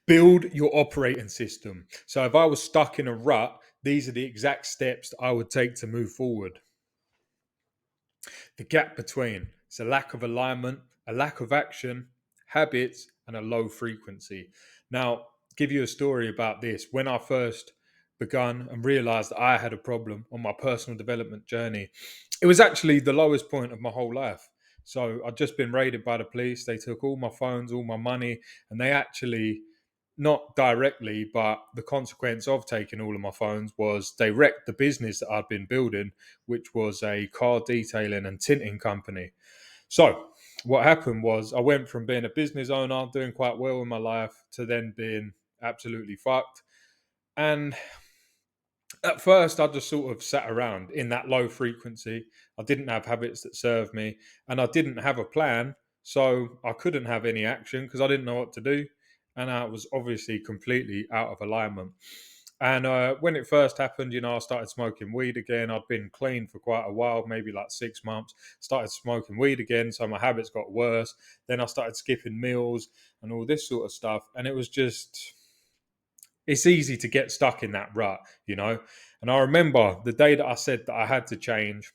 Build your operating system. So if I was stuck in a rut, these are the exact steps that I would take to move forward. The gap between is a lack of alignment, a lack of action, habits, and a low frequency. Now, give you a story about this. When I first begun and realized that I had a problem on my personal development journey, it was actually the lowest point of my whole life. So I'd just been raided by the police. They took all my phones, all my money, and they actually, not directly, but the consequence of taking all of my phones was they wrecked the business that I'd been building, which was a car detailing and tinting company. So what happened was I went from being a business owner, doing quite well in my life, to then being absolutely fucked. And at first, I just sort of sat around in that low frequency. I didn't have habits that served me, and I didn't have a plan. So I couldn't have any action because I didn't know what to do. And I was obviously completely out of alignment. And when it first happened, I started smoking weed again. I'd been clean for quite a while, maybe like 6 months. Started smoking weed again, so my habits got worse. Then I started skipping meals and all this sort of stuff. And it was just, it's easy to get stuck in that rut. And I remember the day that I said that I had to change,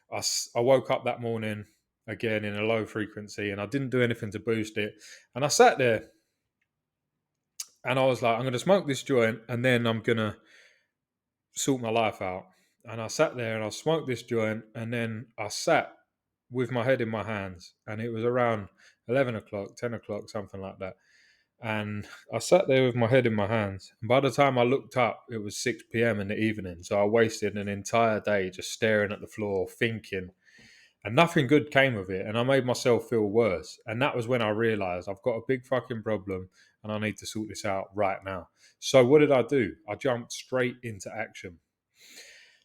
I woke up that morning again in a low frequency and I didn't do anything to boost it. And I sat there and I was like, I'm going to smoke this joint and then I'm going to sort my life out. And I sat there and I smoked this joint and then I sat with my head in my hands. And it was around 11 o'clock, 10 o'clock, something like that. And I sat there with my head in my hands. And by the time I looked up, it was 6 p.m. in the evening. So I wasted an entire day just staring at the floor, thinking. And nothing good came of it. And I made myself feel worse. And that was when I realized I've got a big fucking problem and I need to sort this out right now. So what did I do? I jumped straight into action.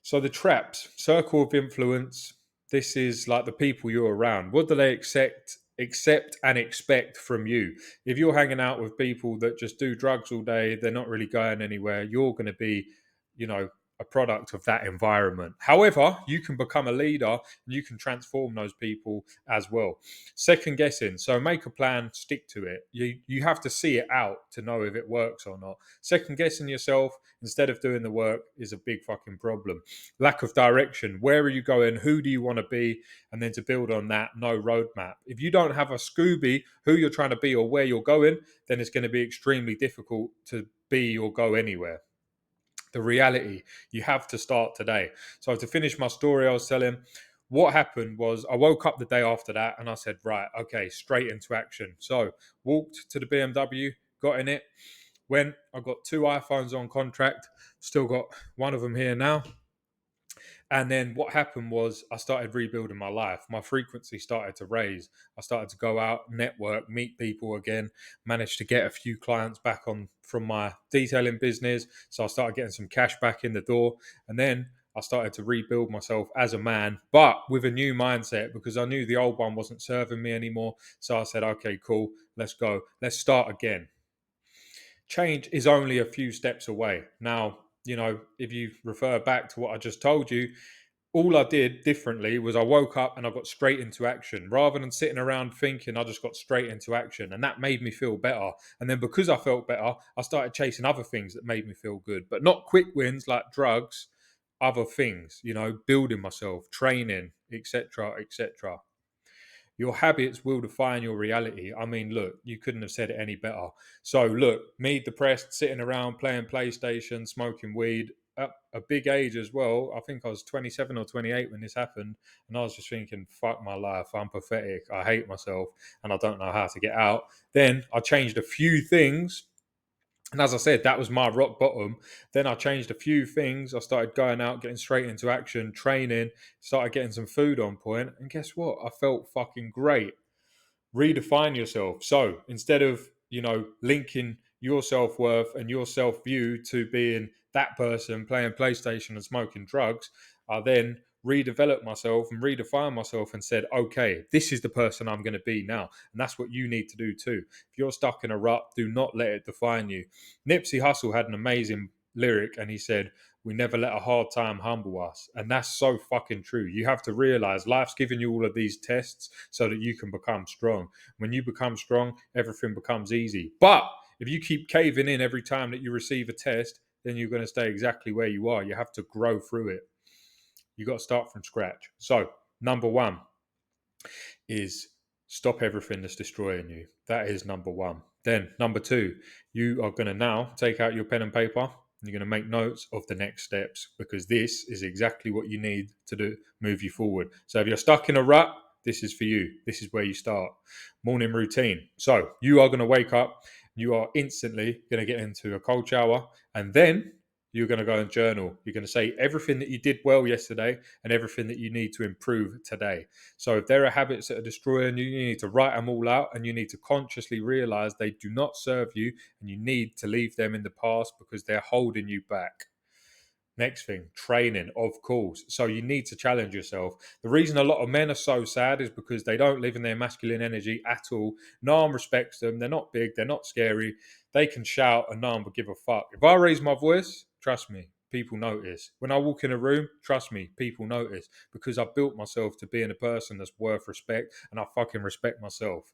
So the traps, circle of influence, this is like the people you're around. What do they accept and expect from you? If you're hanging out with people that just do drugs all day, they're not really going anywhere, you're going to be, you know, a product of that environment. However, you can become a leader and you can transform those people as well. Second guessing. So make a plan, stick to it. You have to see it out to know if it works or not. Second guessing yourself instead of doing the work is a big fucking problem. Lack of direction. Where are you going? Who do you want to be? And then to build on that, no roadmap. If you don't have a Scooby, who you're trying to be or where you're going, then it's going to be extremely difficult to be or go anywhere. The reality, you have to start today. So to finish my story I was telling, what happened was I woke up the day after that and I said, right, okay, straight into action. So walked to the BMW, got in it, went, I got 2 iPhones on contract, still got one of them here now. And then what happened was I started rebuilding my life. My frequency started to raise. I started to go out, network, meet people again, managed to get a few clients back on from my detailing business. So I started getting some cash back in the door. And then I started to rebuild myself as a man, but with a new mindset because I knew the old one wasn't serving me anymore. So I said, okay, cool, let's go. Let's start again. Change is only a few steps away. Now, if you refer back to what I just told you, all I did differently was I woke up and I got straight into action. Rather than sitting around thinking, I just got straight into action. And that made me feel better. And then because I felt better, I started chasing other things that made me feel good. But not quick wins like drugs, other things, building myself, training, etc., etc. Your habits will define your reality. I mean, look, you couldn't have said it any better. So, look, me depressed, sitting around playing PlayStation, smoking weed at a big age as well. I think I was 27 or 28 when this happened. And I was just thinking, fuck my life. I'm pathetic. I hate myself and I don't know how to get out. Then I changed a few things. And as I said, that was my rock bottom. Then I changed a few things. I started going out, getting straight into action, training, started getting some food on point. And guess what? I felt fucking great. Redefine yourself. So instead of, linking your self-worth and your self-view to being that person playing PlayStation and smoking drugs, I then redeveloped myself and redefined myself and said, okay, this is the person I'm going to be now. And that's what you need to do too. If you're stuck in a rut, do not let it define you. Nipsey Hussle had an amazing lyric and he said, we never let a hard time humble us. And that's so fucking true. You have to realize life's giving you all of these tests so that you can become strong. When you become strong, everything becomes easy. But if you keep caving in every time that you receive a test, then you're going to stay exactly where you are. You have to grow through it. You got to start from scratch. So, number one is stop everything that's destroying you. That is number one. Then, number two, you are going to now take out your pen and paper. You're going to make notes of the next steps, because this is exactly what you need to do, move you forward. So if you're stuck in a rut, this is for you. This is where you start. Morning routine. So you are going to wake up. You are instantly going to get into a cold shower, and then you're going to go and journal. You're going to say everything that you did well yesterday and everything that you need to improve today. So if there are habits that are destroying you, you need to write them all out, and you need to consciously realize they do not serve you, and you need to leave them in the past because they're holding you back. Next thing, training, of course. So you need to challenge yourself. The reason a lot of men are so sad is because they don't live in their masculine energy at all. No one respects them. They're not big. They're not scary. They can shout and no one would give a fuck. If I raise my voice, trust me, people notice. When I walk in a room, trust me, people notice, because I've built myself to being a person that's worth respect, and I fucking respect myself.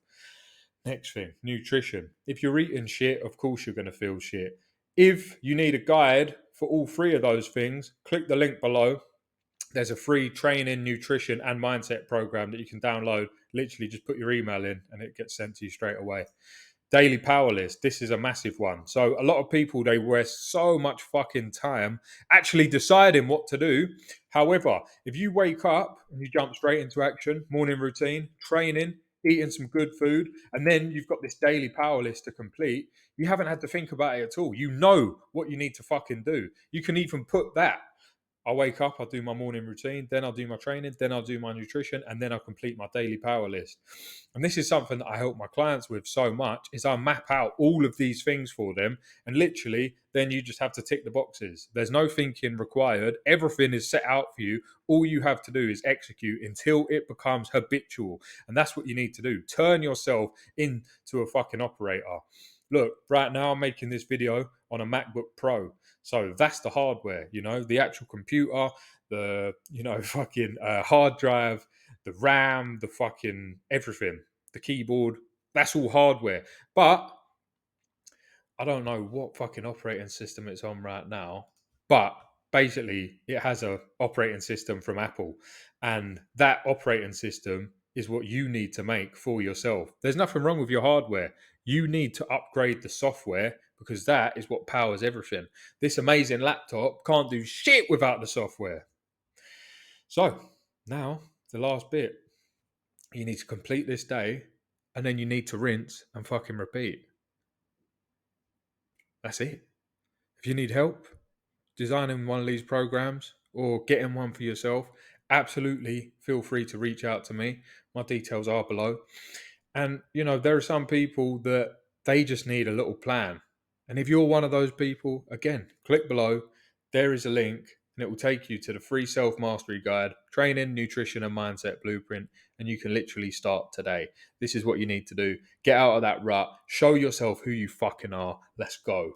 Next thing, nutrition. If you're eating shit, of course you're going to feel shit. If you need a guide for all three of those things, click the link below. There's a free training, nutrition, and mindset program that you can download. Literally just put your email in and it gets sent to you straight away. Daily power list. This is a massive one. So a lot of people, they waste so much fucking time actually deciding what to do. However, if you wake up and you jump straight into action, morning routine, training, eating some good food, and then you've got this daily power list to complete, you haven't had to think about it at all. You know what you need to fucking do. You can even put that. I wake up, I'll do my morning routine, then I'll do my training, then I'll do my nutrition, and then I'll complete my daily power list. And this is something that I help my clients with so much, is I map out all of these things for them, and literally then you just have to tick the boxes. There's no thinking required. Everything is set out for you. All you have to do is execute until it becomes habitual. And that's what you need to do. Turn yourself into a fucking operator. Look, right now I'm making this video on a MacBook Pro. So that's the hardware, the actual computer, the, fucking hard drive, the RAM, the fucking everything, the keyboard. That's all hardware. But I don't know what fucking operating system it's on right now. But basically, it has a operating system from Apple. And that operating system is what you need to make for yourself. There's nothing wrong with your hardware. You need to upgrade the software, because that is what powers everything. This amazing laptop can't do shit without the software. So now the last bit, you need to complete this day, and then you need to rinse and fucking repeat. That's it. If you need help designing one of these programs or getting one for yourself, absolutely feel free to reach out to me. My details are below. And, there are some people that they just need a little plan. And if you're one of those people, again, click below. There is a link and it will take you to the free self-mastery guide, training, nutrition, and mindset blueprint. And you can literally start today. This is what you need to do. Get out of that rut. Show yourself who you fucking are. Let's go.